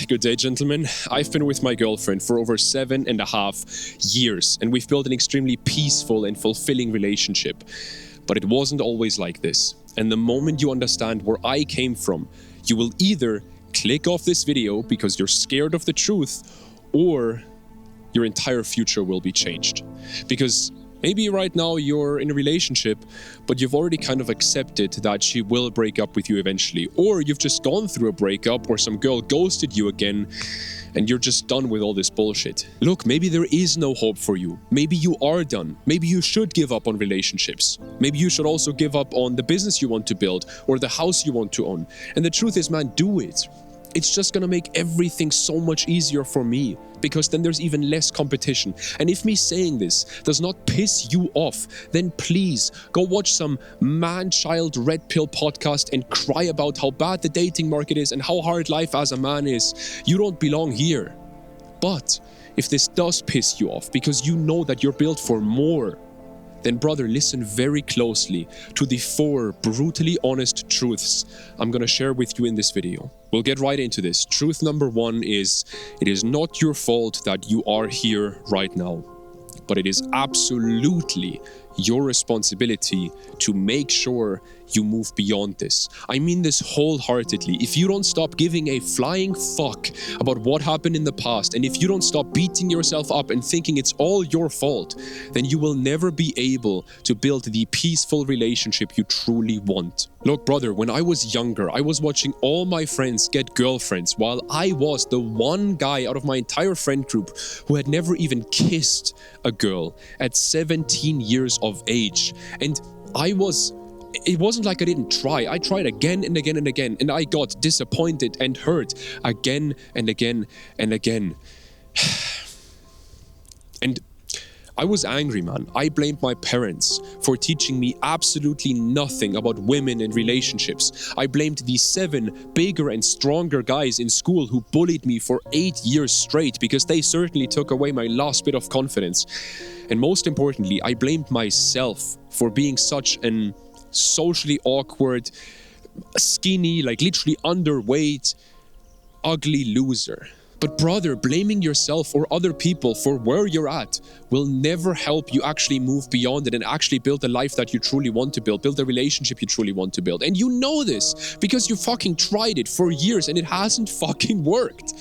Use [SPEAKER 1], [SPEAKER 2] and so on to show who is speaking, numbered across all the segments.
[SPEAKER 1] Good day, gentlemen. I've been with my girlfriend for over 7.5 years, and we've built an extremely peaceful and fulfilling relationship. But it wasn't always like this. And the moment you understand where I came from, you will either click off this video because you're scared of the truth, or your entire future will be changed. Because maybe right now you're in a relationship, but you've already kind of accepted that she will break up with you eventually. Or you've just gone through a breakup or some girl ghosted you again and you're just done with all this bullshit. Look, maybe there is no hope for you. Maybe you are done. Maybe you should give up on relationships. Maybe you should also give up on the business you want to build or the house you want to own. And the truth is, man, do it. It's just gonna make everything so much easier for me, because then there's even less competition. And if me saying this does not piss you off, then please go watch some man-child red pill podcast and cry about how bad the dating market is and how hard life as a man is. You don't belong here. But if this does piss you off because you know that you're built for more, then brother, listen very closely to the 4 brutally honest truths I'm gonna share with you in this video. We'll get right into this. Truth number 1 is, it is not your fault that you are here right now, but it is absolutely your responsibility to make sure you move beyond this. I mean this wholeheartedly. If you don't stop giving a flying fuck about what happened in the past, and if you don't stop beating yourself up and thinking it's all your fault, then you will never be able to build the peaceful relationship you truly want. Look, brother, when I was younger, I was watching all my friends get girlfriends while I was the one guy out of my entire friend group who had never even kissed a girl at 17 years of age. And it wasn't like I didn't try. I tried again and again and again, and I got disappointed and hurt again and again and again. And I was angry, man. I blamed my parents for teaching me absolutely nothing about women and relationships. I blamed the 7 bigger and stronger guys in school who bullied me for 8 years straight, because they certainly took away my last bit of confidence. And most importantly, I blamed myself for being such an socially awkward, skinny, like literally underweight, ugly loser. But brother, blaming yourself or other people for where you're at will never help you actually move beyond it and actually build the life that you truly want to build the relationship you truly want to build. And you know this because you fucking tried it for years and it hasn't fucking worked.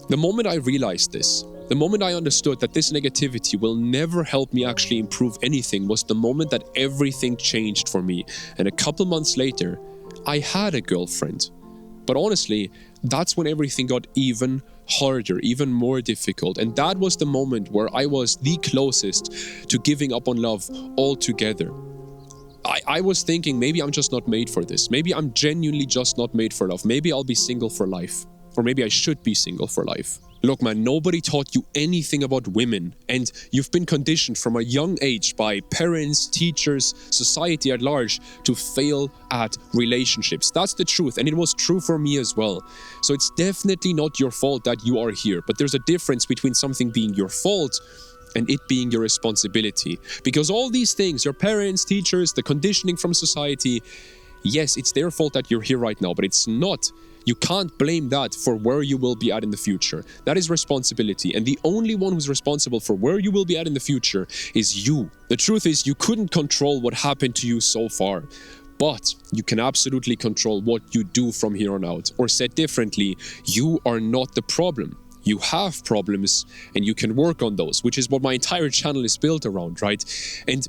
[SPEAKER 1] The moment I realized this, the moment I understood that this negativity will never help me actually improve anything, was the moment that everything changed for me. And a couple months later, I had a girlfriend. But honestly, that's when everything got even harder, even more difficult. And that was the moment where I was the closest to giving up on love altogether. I was thinking, maybe I'm just not made for this. Maybe I'm genuinely just not made for love. Maybe I'll be single for life. Or maybe I should be single for life. Look, man, nobody taught you anything about women, and you've been conditioned from a young age by parents, teachers, society at large to fail at relationships. That's the truth, and it was true for me as well. So it's definitely not your fault that you are here, but there's a difference between something being your fault and it being your responsibility. Because all these things, your parents, teachers, the conditioning from society, yes, it's their fault that you're here right now, but it's not. You can't blame that for where you will be at in the future. That is responsibility. And the only one who's responsible for where you will be at in the future is you. The truth is, you couldn't control what happened to you so far, but you can absolutely control what you do from here on out. Or said differently, you are not the problem. You have problems and you can work on those, which is what my entire channel is built around, right? And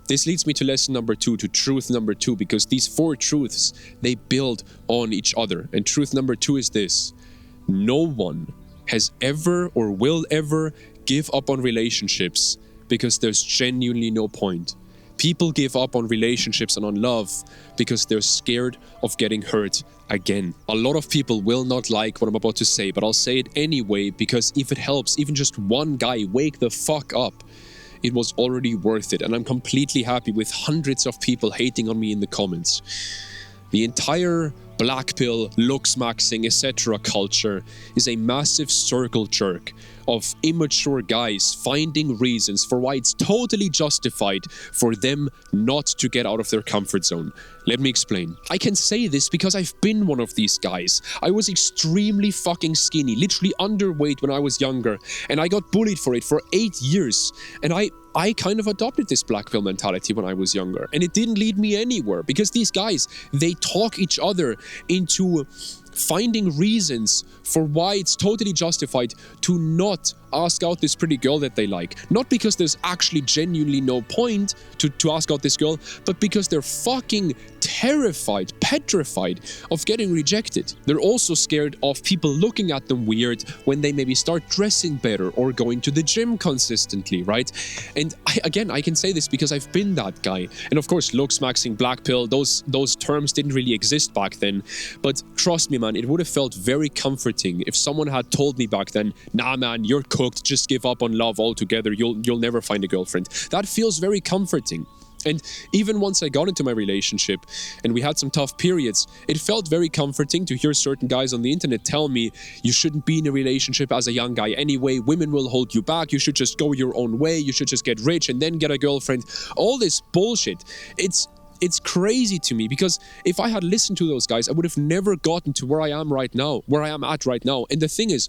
[SPEAKER 1] this leads me to lesson number 2, to truth number 2, because these 4 truths, they build on each other. And truth number 2 is this: no one has ever or will ever give up on relationships because there's genuinely no point. People give up on relationships and on love because they're scared of getting hurt again. A lot of people will not like what I'm about to say, but I'll say it anyway, because if it helps even just one guy wake the fuck up, it was already worth it. And I'm completely happy with hundreds of people hating on me in the comments. The entire black pill, looks maxing, etc. culture is a massive circle jerk of immature guys finding reasons for why it's totally justified for them not to get out of their comfort zone. Let me explain. I can say this because I've been one of these guys. I was extremely fucking skinny, literally underweight when I was younger, and I got bullied for it for 8 years. And I kind of adopted this black pill mentality when I was younger, and it didn't lead me anywhere because these guys, they talk each other into finding reasons for why it's totally justified to not ask out this pretty girl that they like. Not because there's actually genuinely no point to ask out this girl, but because they're fucking terrified, petrified of getting rejected. They're also scared of people looking at them weird when they maybe start dressing better or going to the gym consistently, right? And I can say this because I've been that guy. And of course, looks maxing, black pill, those terms didn't really exist back then. But trust me, man, it would have felt very comforting if someone had told me back then, nah, man, you're cooked, just give up on love altogether, you'll never find a girlfriend. That feels very comforting. And even once I got into my relationship and we had some tough periods, it felt very comforting to hear certain guys on the internet tell me, you shouldn't be in a relationship as a young guy anyway, women will hold you back, you should just go your own way, you should just get rich and then get a girlfriend. All this bullshit. It's crazy to me because if I had listened to those guys, I would have never gotten to where I am at right now. And the thing is,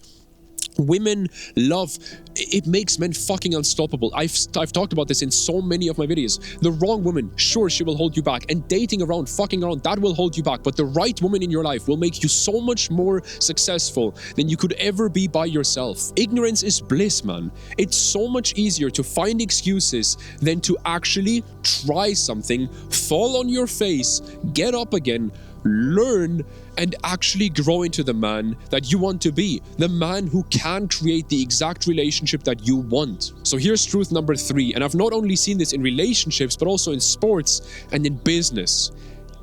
[SPEAKER 1] women love, it makes men fucking unstoppable. I've talked about this in so many of my videos. The wrong woman, sure, she will hold you back, and dating around, fucking around, that will hold you back, but the right woman in your life will make you so much more successful than you could ever be by yourself. Ignorance is bliss, man. It's so much easier to find excuses than to actually try something, fall on your face, get up again, learn, and actually grow into the man that you want to be, the man who can create the exact relationship that you want. So here's truth number 3, and I've not only seen this in relationships but also in sports and in business.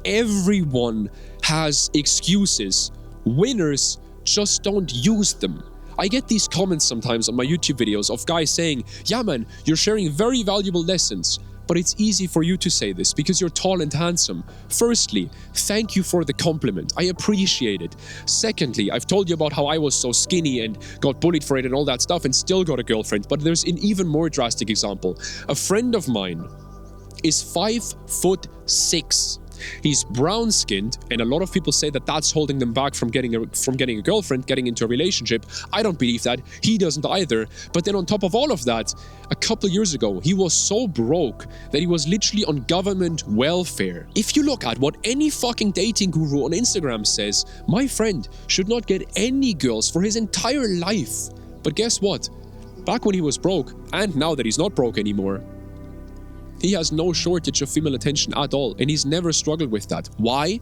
[SPEAKER 1] Everyone has excuses. Winners just don't use them. I get these comments sometimes on my YouTube videos of guys saying, yeah man, you're sharing very valuable lessons. But it's easy for you to say this because you're tall and handsome. Firstly, thank you for the compliment. I appreciate it. Secondly, I've told you about how I was so skinny and got bullied for it and all that stuff and still got a girlfriend. But there's an even more drastic example. A friend of mine is 5'6". He's brown-skinned, and a lot of people say that that's holding them back from getting a girlfriend, getting into a relationship. I don't believe that. He doesn't either. But then on top of all of that, a couple years ago, he was so broke that he was literally on government welfare. If you look at what any fucking dating guru on Instagram says, my friend should not get any girls for his entire life. But guess what? Back when he was broke, and now that he's not broke anymore, he has no shortage of female attention at all, and he's never struggled with that. Why?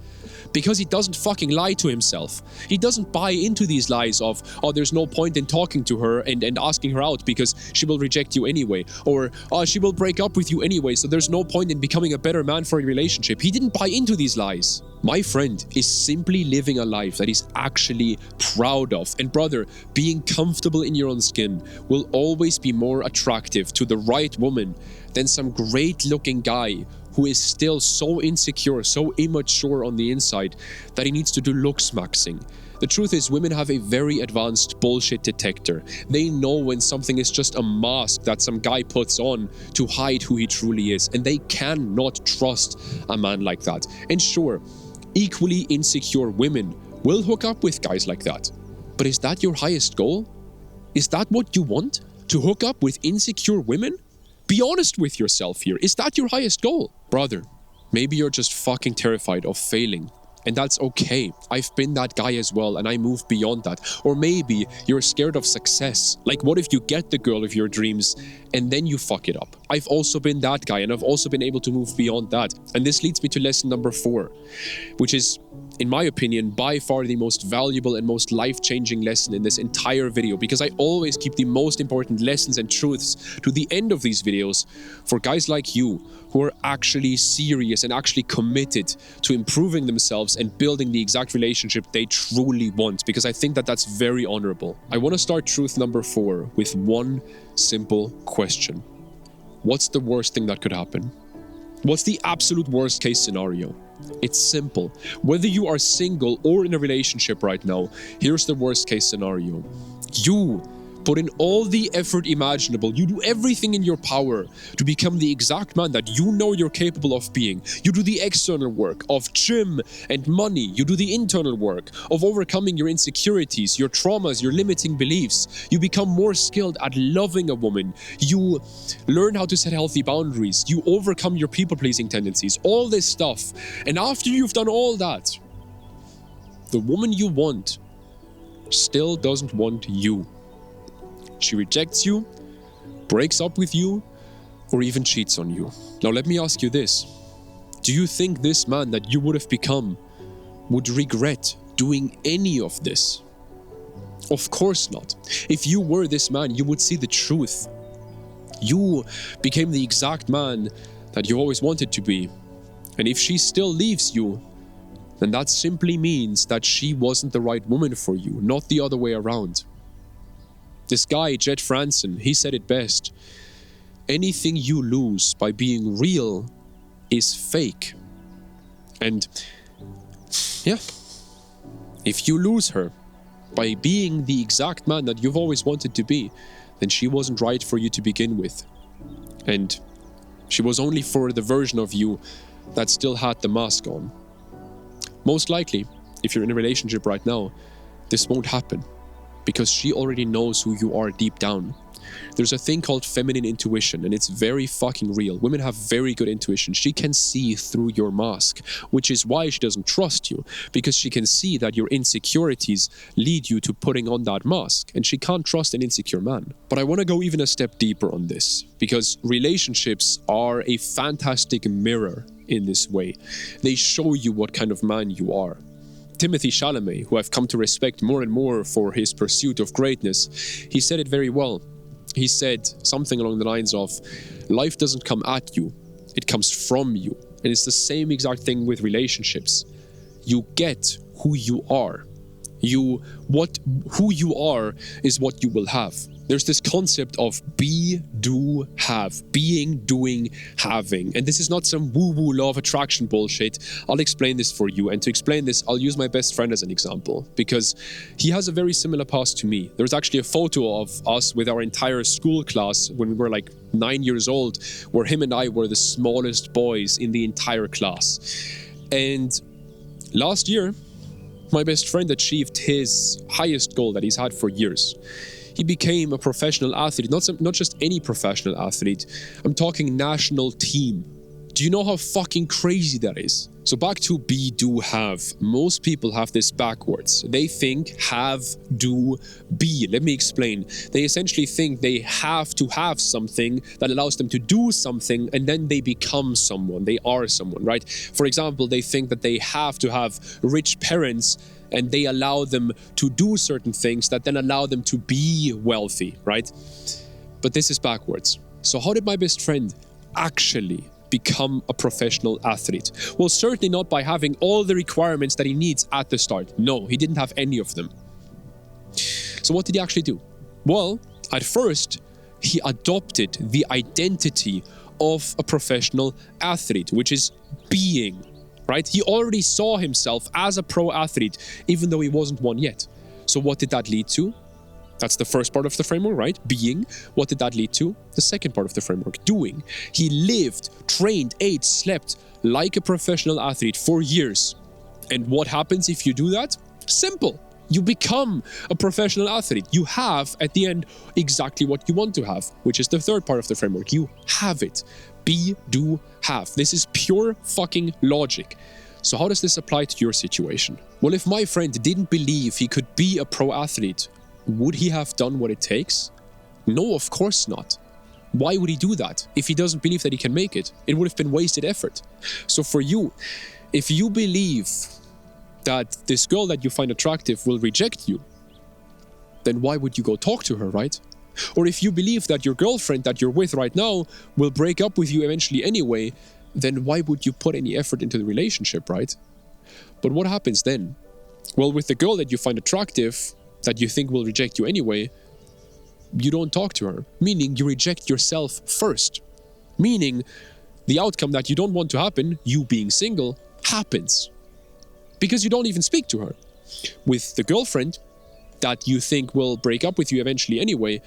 [SPEAKER 1] Because he doesn't fucking lie to himself. He doesn't buy into these lies of, oh, there's no point in talking to her and asking her out because she will reject you anyway. Or, oh, she will break up with you anyway, so there's no point in becoming a better man for a relationship. He didn't buy into these lies. My friend is simply living a life that he's actually proud of. And brother, being comfortable in your own skin will always be more attractive to the right woman than some great looking guy who is still so insecure, so immature on the inside that he needs to do looks maxing. The truth is, women have a very advanced bullshit detector. They know when something is just a mask that some guy puts on to hide who he truly is, and they cannot trust a man like that. And sure, equally insecure women will hook up with guys like that. But is that your highest goal? Is that what you want? To hook up with insecure women? Be honest with yourself here. Is that your highest goal? Brother, maybe you're just fucking terrified of failing. And that's okay. I've been that guy as well, and I moved beyond that. Or maybe you're scared of success. Like, what if you get the girl of your dreams and then you fuck it up? I've also been that guy, and I've also been able to move beyond that. And this leads me to lesson number 4, which is, in my opinion, by far the most valuable and most life-changing lesson in this entire video, because I always keep the most important lessons and truths to the end of these videos for guys like you who are actually serious and actually committed to improving themselves and building the exact relationship they truly want, because I think that that's very honorable. I want to start truth number 4 with one simple question. What's the worst thing that could happen? What's the absolute worst case scenario? It's simple. Whether you are single or in a relationship right now, here's the worst case scenario. You put in all the effort imaginable. You do everything in your power to become the exact man that you know you're capable of being. You do the external work of gym and money. You do the internal work of overcoming your insecurities, your traumas, your limiting beliefs. You become more skilled at loving a woman. You learn how to set healthy boundaries. You overcome your people-pleasing tendencies. All this stuff. And after you've done all that, the woman you want still doesn't want you. She rejects you, breaks up with you, or even cheats on you. Now let me ask you this. Do you think this man that you would have become would regret doing any of this? Of course not. If you were this man, you would see the truth. You became the exact man that you always wanted to be. And if she still leaves you, then that simply means that she wasn't the right woman for you, not the other way around. This guy, Jed Franson, he said it best. Anything you lose by being real is fake. And yeah, if you lose her by being the exact man that you've always wanted to be, then she wasn't right for you to begin with. And she was only for the version of you that still had the mask on. Most likely, if you're in a relationship right now, this won't happen. Because she already knows who you are deep down. There's a thing called feminine intuition, and it's very fucking real. Women have very good intuition. She can see through your mask, which is why she doesn't trust you, because she can see that your insecurities lead you to putting on that mask, and she can't trust an insecure man. But I want to go even a step deeper on this, because relationships are a fantastic mirror in this way. They show you what kind of man you are. Timothée Chalamet, who I've come to respect more and more for his pursuit of greatness, he said it very well. He said something along the lines of, life doesn't come at you, it comes from you. And it's the same exact thing with relationships. You get who you are. Who you are is what you will have. There's this concept of be, do, have. Being, doing, having. And this is not some woo-woo law of attraction bullshit. I'll explain this for you. And to explain this, I'll use my best friend as an example. Because he has a very similar past to me. There's actually a photo of us with our entire school class when we were like 9 years old, where him and I were the smallest boys in the entire class. And last year, my best friend achieved his highest goal that he's had for years. He became a professional athlete, not just any professional athlete. I'm talking national team. Do you know how fucking crazy that is? So back to be, do, have. Most people have this backwards. They think have, do, be. Let me explain. They essentially think they have to have something that allows them to do something, and then they become someone. They are someone, right? For example, they think that they have to have rich parents, and they allow them to do certain things that then allow them to be wealthy, right? But this is backwards. So how did my best friend actually become a professional athlete? Well, certainly not by having all the requirements that he needs at the start. No, he didn't have any of them. So what did he actually do? Well, at first, he adopted the identity of a professional athlete, which is being. Right? He already saw himself as a pro athlete, even though he wasn't one yet. So what did that lead to? That's the first part of the framework, right? Being. What did that lead to? The second part of the framework, doing. He lived, trained, ate, slept like a professional athlete for years. And what happens if you do that? Simple. You become a professional athlete. You have, at the end, exactly what you want to have, which is the third part of the framework. You have it. Be, do, have. This is pure fucking logic. So how does this apply to your situation? Well, if my friend didn't believe he could be a pro athlete, would he have done what it takes? No, of course not. Why would he do that? If he doesn't believe that he can make it, it would have been wasted effort. So for you, if you believe that this girl that you find attractive will reject you, then why would you go talk to her, right? Or if you believe that your girlfriend that you're with right now will break up with you eventually anyway, then why would you put any effort into the relationship, right? But what happens then? Well, with the girl that you find attractive, that you think will reject you anyway, you don't talk to her, meaning you reject yourself first. Meaning the outcome that you don't want to happen, you being single, happens. Because you don't even speak to her. With the girlfriend that you think will break up with you eventually anyway,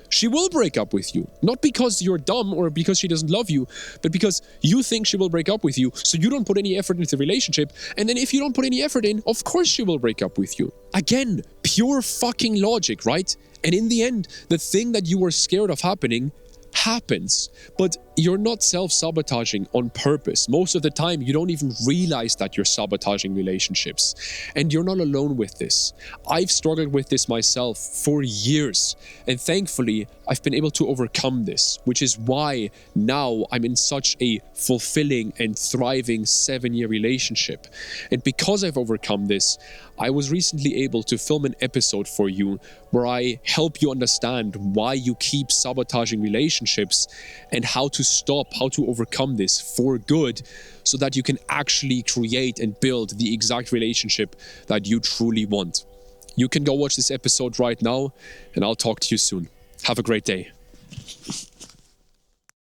[SPEAKER 1] she will break up with you. Not because you're dumb or because she doesn't love you, but because you think she will break up with you, so you don't put any effort into the relationship. And then if you don't put any effort in, of course she will break up with you. Again, pure fucking logic, right? And in the end, the thing that you were scared of happening happens, but you're not self-sabotaging on purpose. Most of the time, you don't even realize that you're sabotaging relationships. And you're not alone with this. I've struggled with this myself for years, and thankfully, I've been able to overcome this, which is why now I'm in such a fulfilling and thriving 7-year relationship. And because I've overcome this, I was recently able to film an episode for you where I help you understand why you keep sabotaging relationships and how to stop, how to overcome this for good, so that you can actually create and build the exact relationship that you truly want. You can go watch this episode right now, and I'll talk to you soon. Have a great day.